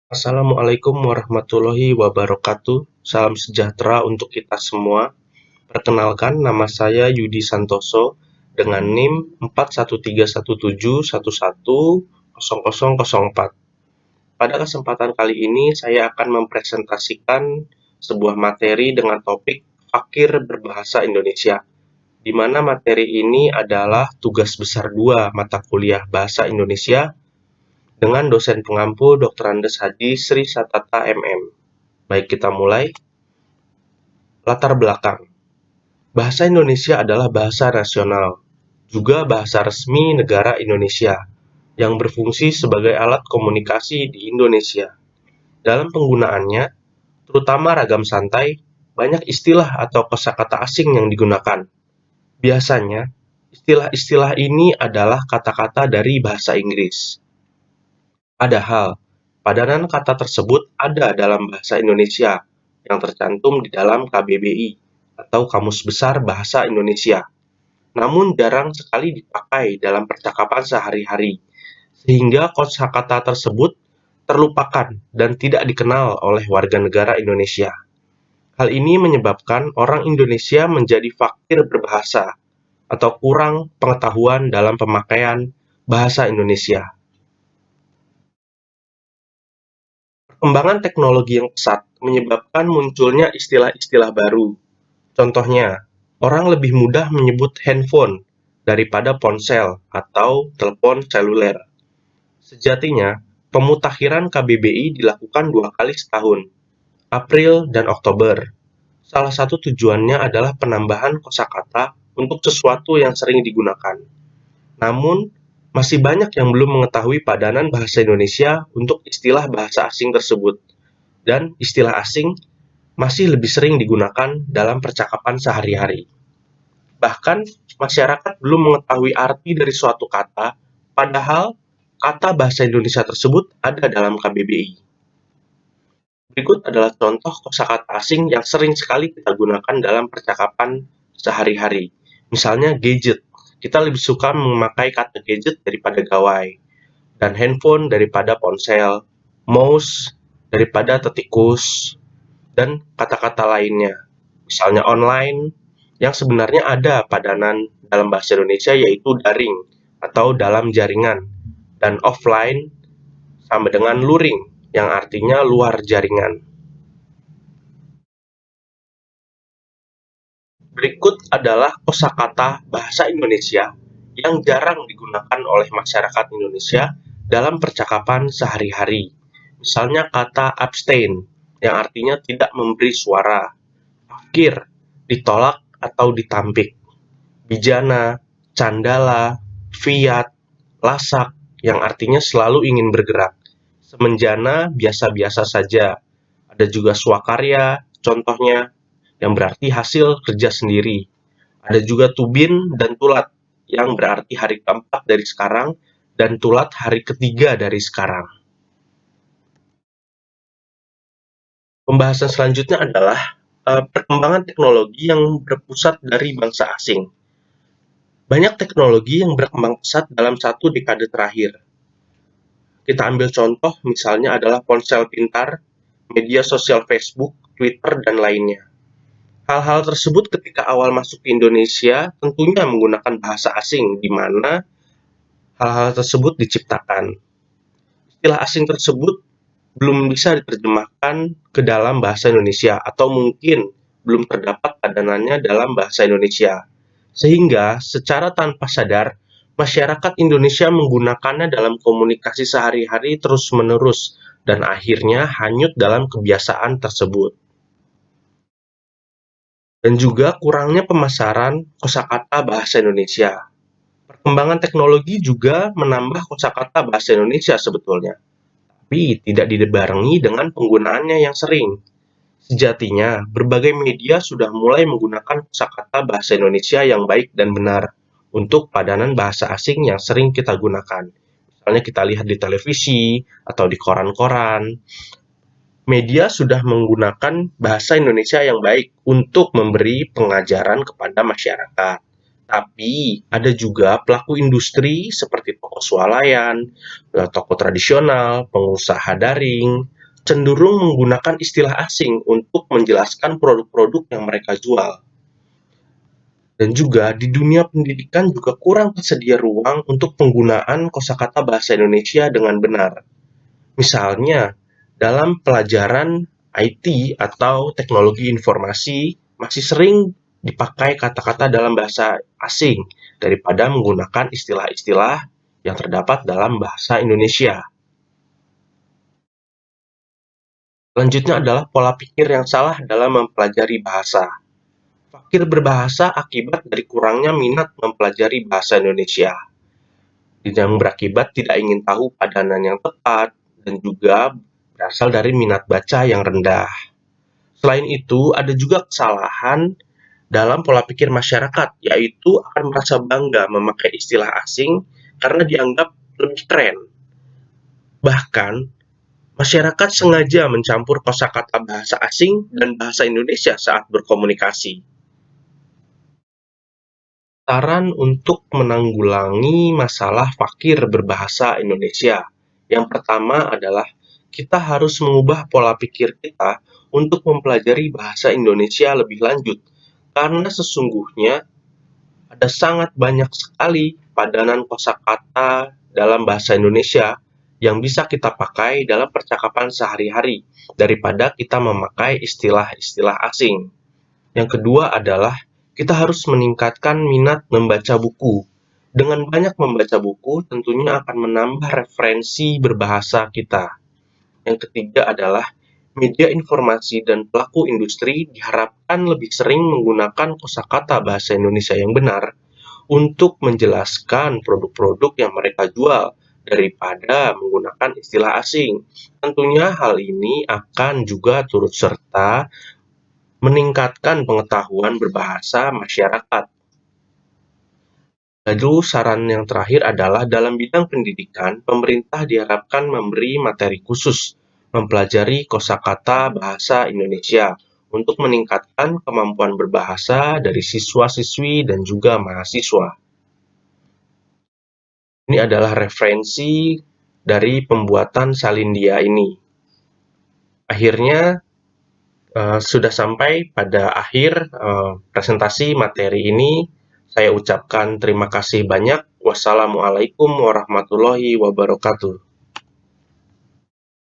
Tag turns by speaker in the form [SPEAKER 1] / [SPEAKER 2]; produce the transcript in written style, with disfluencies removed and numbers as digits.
[SPEAKER 1] Assalamualaikum warahmatullahi wabarakatuh. Salam sejahtera untuk kita semua. Perkenalkan, nama saya Yudi Santoso dengan NIM 413171100004. Pada kesempatan kali ini, saya akan mempresentasikan sebuah materi dengan topik Fakir Berbahasa Indonesia, di mana materi ini adalah tugas besar 2 mata kuliah Bahasa Indonesia dengan dosen pengampu Dr. Andes Hadi Sri Satata MM. Baik, kita mulai. Latar belakang. Bahasa Indonesia adalah bahasa nasional, juga bahasa resmi negara Indonesia, yang berfungsi sebagai alat komunikasi di Indonesia. Dalam penggunaannya, terutama ragam santai, banyak istilah atau kosakata asing yang digunakan. Biasanya, istilah-istilah ini adalah kata-kata dari bahasa Inggris. Padahal, padanan kata tersebut ada dalam bahasa Indonesia yang tercantum di dalam KBBI atau Kamus Besar Bahasa Indonesia, namun jarang sekali dipakai dalam percakapan sehari-hari, sehingga kosakata tersebut terlupakan dan tidak dikenal oleh warga negara Indonesia. Hal ini menyebabkan orang Indonesia menjadi fakir berbahasa atau kurang pengetahuan dalam pemakaian bahasa Indonesia. Perkembangan teknologi yang pesat menyebabkan munculnya istilah-istilah baru. Contohnya, orang lebih mudah menyebut handphone daripada ponsel atau telepon seluler. Sejatinya, pemutakhiran KBBI dilakukan 2 kali setahun, April dan Oktober. Salah satu tujuannya adalah penambahan kosakata untuk sesuatu yang sering digunakan. Namun, masih banyak yang belum mengetahui padanan bahasa Indonesia untuk istilah bahasa asing tersebut, dan istilah asing masih lebih sering digunakan dalam percakapan sehari-hari. Bahkan, masyarakat belum mengetahui arti dari suatu kata, padahal kata bahasa Indonesia tersebut ada dalam KBBI. Berikut adalah contoh kosakata asing yang sering sekali kita gunakan dalam percakapan sehari-hari. Misalnya gadget. Kita lebih suka memakai kata gadget daripada gawai, dan handphone daripada ponsel, mouse daripada tetikus, dan kata-kata lainnya. Misalnya online, yang sebenarnya ada padanan dalam bahasa Indonesia yaitu daring atau dalam jaringan, dan offline sama dengan luring yang artinya luar jaringan. Berikut adalah kosakata bahasa Indonesia yang jarang digunakan oleh masyarakat Indonesia dalam percakapan sehari-hari. Misalnya kata abstain yang artinya tidak memberi suara, fakir, ditolak atau ditampik, bijana, candala, fiat, lasak yang artinya selalu ingin bergerak, semenjana biasa-biasa saja. Ada juga swakarya, contohnya, yang berarti hasil kerja sendiri. Ada juga tubin dan tulat, yang berarti hari keempat dari sekarang, dan tulat hari ketiga dari sekarang. Pembahasan selanjutnya adalah perkembangan teknologi yang berpusat dari bangsa asing. Banyak teknologi yang berkembang pesat dalam 1 dekade terakhir. Kita ambil contoh misalnya adalah ponsel pintar, media sosial Facebook, Twitter, dan lainnya. Hal-hal tersebut ketika awal masuk ke Indonesia tentunya menggunakan bahasa asing, di mana hal-hal tersebut diciptakan. Istilah asing tersebut belum bisa diterjemahkan ke dalam bahasa Indonesia, atau mungkin belum terdapat padanannya dalam bahasa Indonesia. Sehingga secara tanpa sadar, masyarakat Indonesia menggunakannya dalam komunikasi sehari-hari terus-menerus, dan akhirnya hanyut dalam kebiasaan tersebut. Dan juga kurangnya pemasaran kosakata bahasa Indonesia. Perkembangan teknologi juga menambah kosakata bahasa Indonesia sebetulnya, tapi tidak dibarengi dengan penggunaannya yang sering. Sejatinya, berbagai media sudah mulai menggunakan kosakata bahasa Indonesia yang baik dan benar untuk padanan bahasa asing yang sering kita gunakan. Misalnya kita lihat di televisi atau di koran-koran, media sudah menggunakan bahasa Indonesia yang baik untuk memberi pengajaran kepada masyarakat. Tapi ada juga pelaku industri seperti toko swalayan, toko tradisional, pengusaha daring, cenderung menggunakan istilah asing untuk menjelaskan produk-produk yang mereka jual. Dan juga di dunia pendidikan juga kurang tersedia ruang untuk penggunaan kosakata bahasa Indonesia dengan benar. Misalnya, dalam pelajaran IT atau teknologi informasi, masih sering dipakai kata-kata dalam bahasa asing daripada menggunakan istilah-istilah yang terdapat dalam bahasa Indonesia. Selanjutnya adalah pola pikir yang salah dalam mempelajari bahasa. Fakir berbahasa akibat dari kurangnya minat mempelajari bahasa Indonesia, yang berakibat tidak ingin tahu padanan yang tepat, dan juga berasal dari minat baca yang rendah. Selain itu, ada juga kesalahan dalam pola pikir masyarakat, yaitu akan merasa bangga memakai istilah asing karena dianggap lebih keren. Bahkan, masyarakat sengaja mencampur kosakata bahasa asing dan bahasa Indonesia saat berkomunikasi. Saran untuk menanggulangi masalah fakir berbahasa Indonesia. Yang pertama adalah kita harus mengubah pola pikir kita untuk mempelajari bahasa Indonesia lebih lanjut, karena sesungguhnya ada sangat banyak sekali padanan kosakata dalam bahasa Indonesia yang bisa kita pakai dalam percakapan sehari-hari daripada kita memakai istilah-istilah asing. Yang kedua adalah kita harus meningkatkan minat membaca buku. Dengan banyak membaca buku, tentunya akan menambah referensi berbahasa kita. Yang ketiga adalah media informasi dan pelaku industri diharapkan lebih sering menggunakan kosakata bahasa Indonesia yang benar untuk menjelaskan produk-produk yang mereka jual daripada menggunakan istilah asing. Tentunya hal ini akan juga turut serta meningkatkan pengetahuan berbahasa masyarakat. Lalu saran yang terakhir adalah dalam bidang pendidikan, pemerintah diharapkan memberi materi khusus mempelajari kosakata bahasa Indonesia untuk meningkatkan kemampuan berbahasa dari siswa-siswi dan juga mahasiswa. Ini adalah referensi dari pembuatan Salindia ini. Akhirnya, sudah sampai pada akhir presentasi materi ini. Saya ucapkan terima kasih banyak. Wassalamualaikum warahmatullahi wabarakatuh.